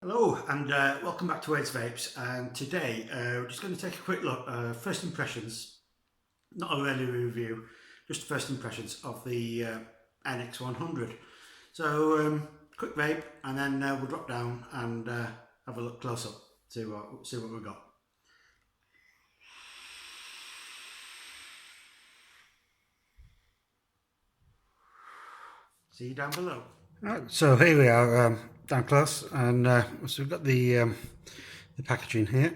Hello and welcome back to Wade's Vapes, and today we're just going to take a quick look, first impressions, not a really review, just first impressions of the NX100. So quick vape and then we'll drop down and have a look close up, see what we've got. See you down below. Right, so here we are down close, and so we've got the packaging here.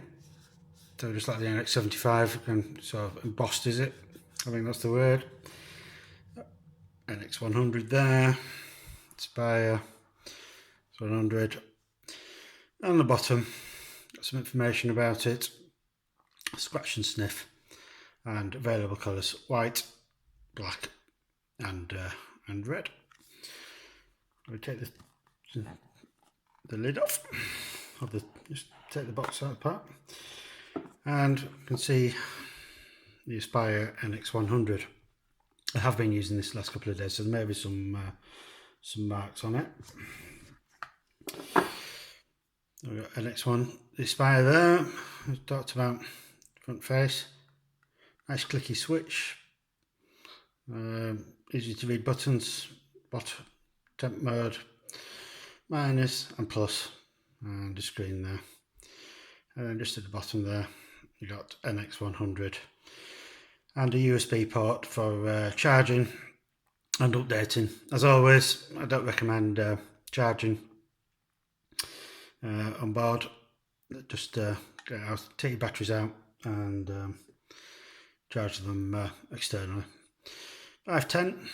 So just like the NX75, and sort of embossed, is it? I think that's the word. NX100 there, Spire 100. On the bottom, got some information about it, scratch and sniff, and available colours: white, black, and red. We take the lid off, just take the box out apart, and you can see the Aspire NX100. I have been using this last couple of days, so there may be some marks on it. We've got NX1, the Aspire there. We talked about front face, nice clicky switch, easy to read buttons, temp mode, minus and plus, and the screen there. And then just at the bottom there, you got NX100 and a USB port for charging and updating. As always, I don't recommend charging on board. Just take your batteries out and charge them externally. 510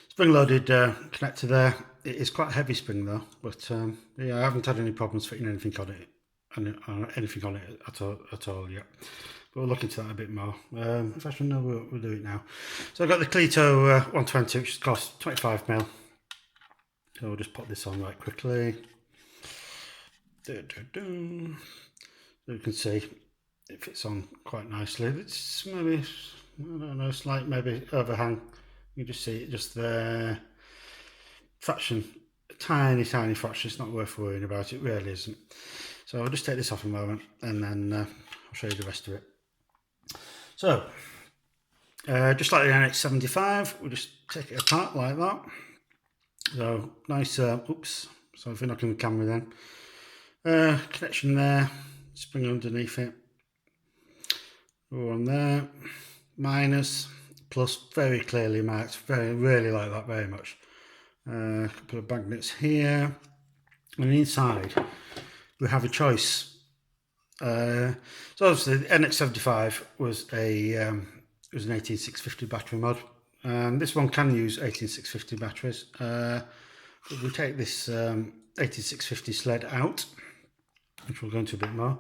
spring-loaded connector there. It is quite a heavy spring though, but yeah, I haven't had any problems fitting anything on it at all yet. But we'll look into that a bit more. If I should know, we'll do it now. So I've got the Cleto 120, which costs 25mm. So we'll just pop this on right quickly. So you can see it fits on quite nicely. It's maybe, I don't know, slight maybe overhang. You just see it just there. Fraction, tiny fraction. It's not worth worrying about. It really isn't. So I'll just take this off a moment and then I'll show you the rest of it. So just like the NX75, we'll just take it apart like that. So nice, oops, sorry for knocking the camera then. Connection there, spring underneath it. On there, minus, plus, very clearly marked. Really like that very much. A couple of magnets here, and inside we have a choice. So obviously the NX75 was an 18650 battery mod, and this one can use 18650 batteries. If we take this 18650 sled out, which we'll go into a bit more,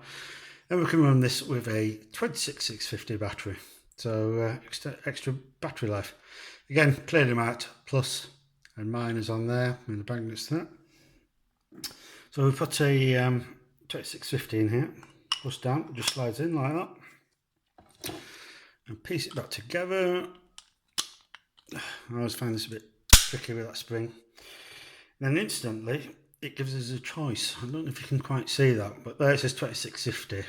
then we can run this with a 26650 battery. So extra battery life. Again, clearly marked plus and minus on there, and the magnets there. So we put a 2650 in here, push down, it just slides in like that, and piece it back together. I always find this a bit tricky with that spring. And then instantly it gives us a choice. I don't know if you can quite see that, but there it says 2650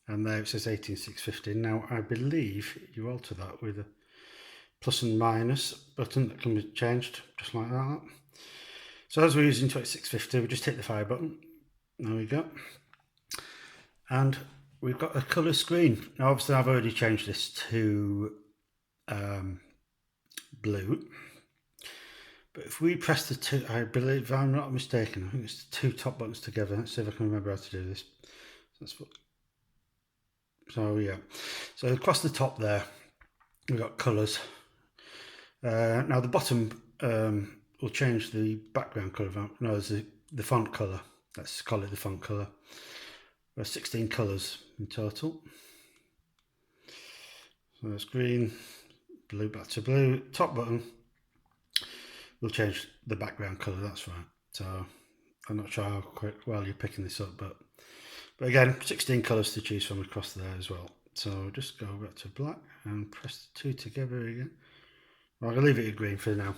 and there it says 18650. Now I believe you alter that with a plus and minus button that can be changed just like that. So as we're using 2650, we just hit the fire button. There we go. And we've got a colour screen. Now obviously I've already changed this to blue. But if we press the two, I believe, if I'm not mistaken, I think it's the two top buttons together. Let's see if I can remember how to do this. So yeah, so across the top there, we've got colours. Now the bottom will change the background colour. No, it's the font colour. Let's call it the font colour. There are 16 colours in total. So it's green, blue back to blue. Top button will change the background colour, that's right. So I'm not sure how quick well you're picking this up, but again, 16 colours to choose from across there as well. So just go back to black and press the two together again. Well, I'll leave it at green for now.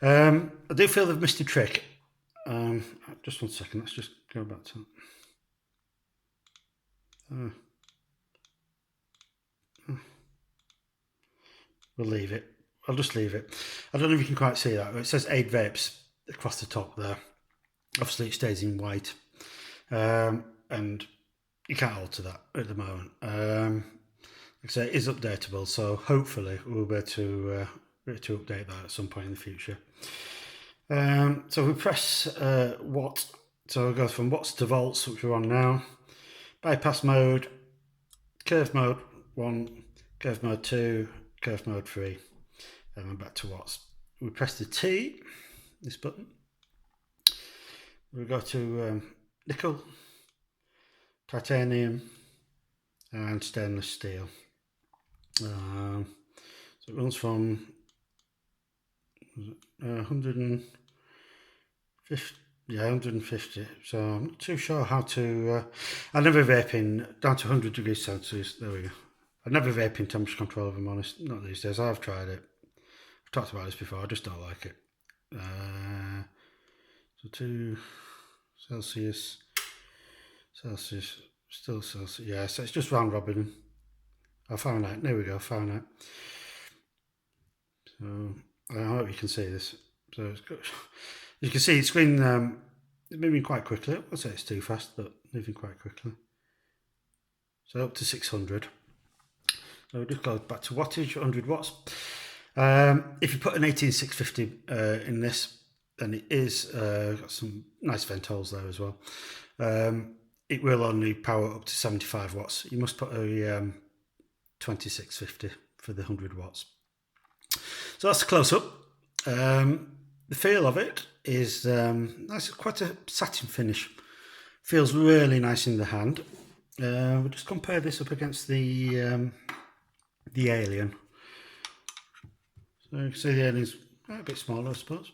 I do feel they've missed a trick. Just 1 second, let's just go back to that. We'll leave it. I'll just leave it. I don't know if you can quite see that. It says 8 vapes across the top there. Obviously it stays in white. And you can't alter that at the moment. Like I say, it is updatable, so hopefully we'll be able to update that at some point in the future. So we press watt, so it goes from watts to volts, which we're on now. Bypass mode, curve mode 1, curve mode 2, curve mode 3, and then back to watts. We press the T, this button. We go to nickel, titanium, and stainless steel. So it runs from 150. Yeah, 150. So I'm not too sure how to. I never vape in down to 100 degrees Celsius. There we go. I never vape in temperature control, if I'm honest. Not these days. I've tried it. I've talked about this before. I just don't like it. So 2 Celsius, still Celsius. Yeah, so it's just round robin. Fahrenheit. There we go. Fahrenheit. So I hope you can see this. So it's good. You can see the screen moving quite quickly. I'll say it's too fast, but moving quite quickly. So up to 600. So just go back to wattage, 100 watts. If you put an 18650 in this, then it is got some nice vent holes there as well. It will only power up to 75 watts. You must put a 2650 for the 100 watts. So that's a close up. The feel of it is nice, quite a satin finish. Feels really nice in the hand. We'll just compare this up against the Alien. So you can see the Alien's a bit smaller, I suppose.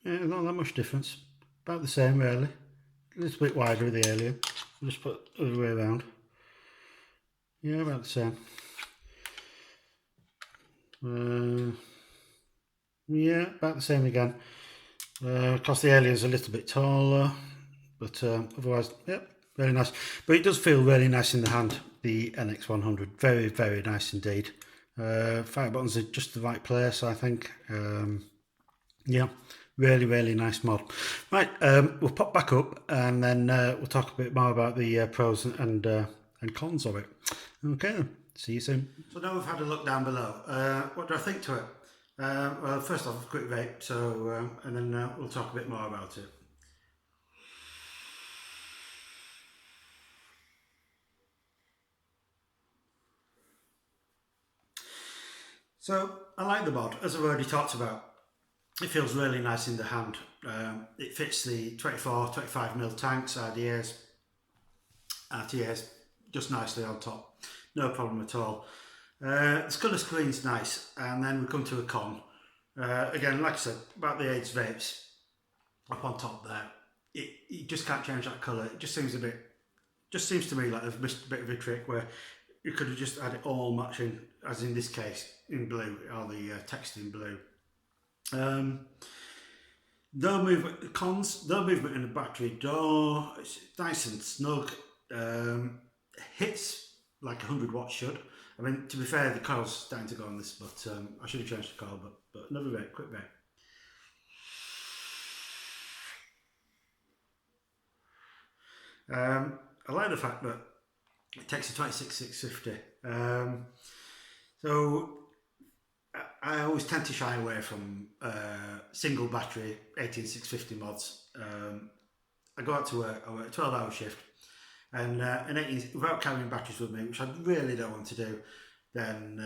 Yeah, not that much difference. About the same, really. A little bit wider with the Alien. I'll just put it the other way around. Yeah, about the same. Yeah, about the same again. Of course, the Alien's a little bit taller, but otherwise, yep, very nice. But it does feel really nice in the hand, the NX100. Very, very nice indeed. Fire buttons are just the right place, I think. Yeah, really, really nice mod. Right, we'll pop back up and then we'll talk a bit more about the pros and cons of it. Okay, then. See you soon. So now we've had a look down below. What do I think to it? Well, first off, a quick vape, so and then we'll talk a bit more about it. So I like the mod, as I've already talked about. It feels really nice in the hand. It fits the 24, 25mm tanks, RTAs, just nicely on top. No problem at all. The colour screen's nice, and then we come to a con. Again, like I said, about the AIDS vapes, up on top there, you just can't change that colour. It just seems to me like they've missed a bit of a trick where you could have just had it all matching, as in this case, in blue, or the text in blue. No movement, cons, no movement in the battery door, it's nice and snug, hits like 100 watts should. I mean, to be fair, the coil's starting to go on this, but I should have changed the coil, but another vape, quick vape. I like the fact that it takes a 26650. So I always tend to shy away from single battery 18650 mods. I go out to work, I work a 12-hour shift, and without carrying batteries with me, which I really don't want to do, then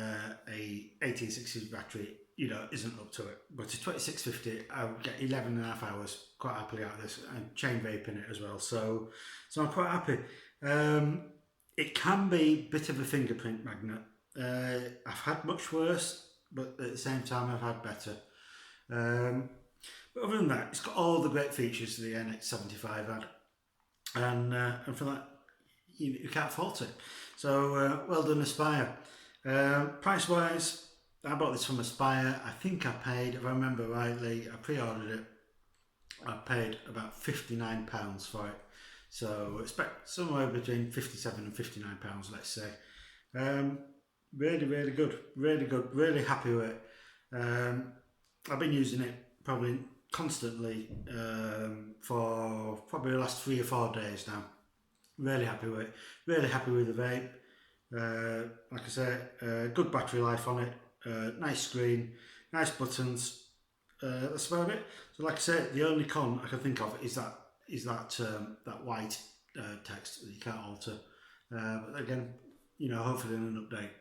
a 1860 battery, isn't up to it. But a 2650, I'll get 11.5 hours quite happily out of this, and chain vape in it as well. So I'm quite happy. It can be a bit of a fingerprint magnet. I've had much worse, but at the same time I've had better. But other than that, it's got all the great features the NX75 had, and for that you can't fault it. So well done, Aspire. Price wise, I bought this from Aspire. I think I paid, if I remember rightly, I pre-ordered it. I paid about £59 for it. So expect somewhere between £57 and £59, let's say. Um, really, really good. Really good. Really happy with it. I've been using it probably constantly for probably the last 3 or 4 days now. Really happy with it. Really happy with the vape. Like I say, good battery life on it. Nice screen, nice buttons. That's about it. So, like I say, the only con I can think of is that white text that you can't alter. But again, hopefully in an update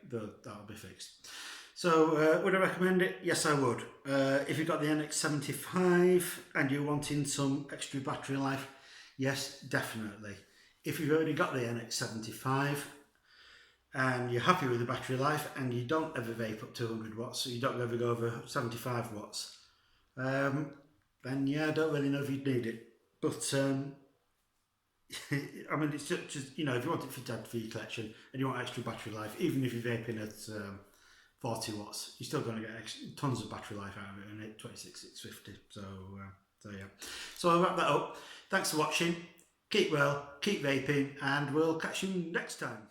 that'll be fixed. So, would I recommend it? Yes, I would. If you've got the NX75 and you're wanting some extra battery life, yes, definitely. If you've already got the NX75 and you're happy with the battery life and you don't ever vape up to 100 watts, so you don't ever go over 75 watts, then yeah, I don't really know if you'd need it. But I mean, it's just if you want it for your collection and you want extra battery life, even if you're vaping at 40 watts, you're still going to get tons of battery life out of it, and it 26650. So yeah. So I'll wrap that up. Thanks for watching. Keep well, keep vaping, and we'll catch you next time.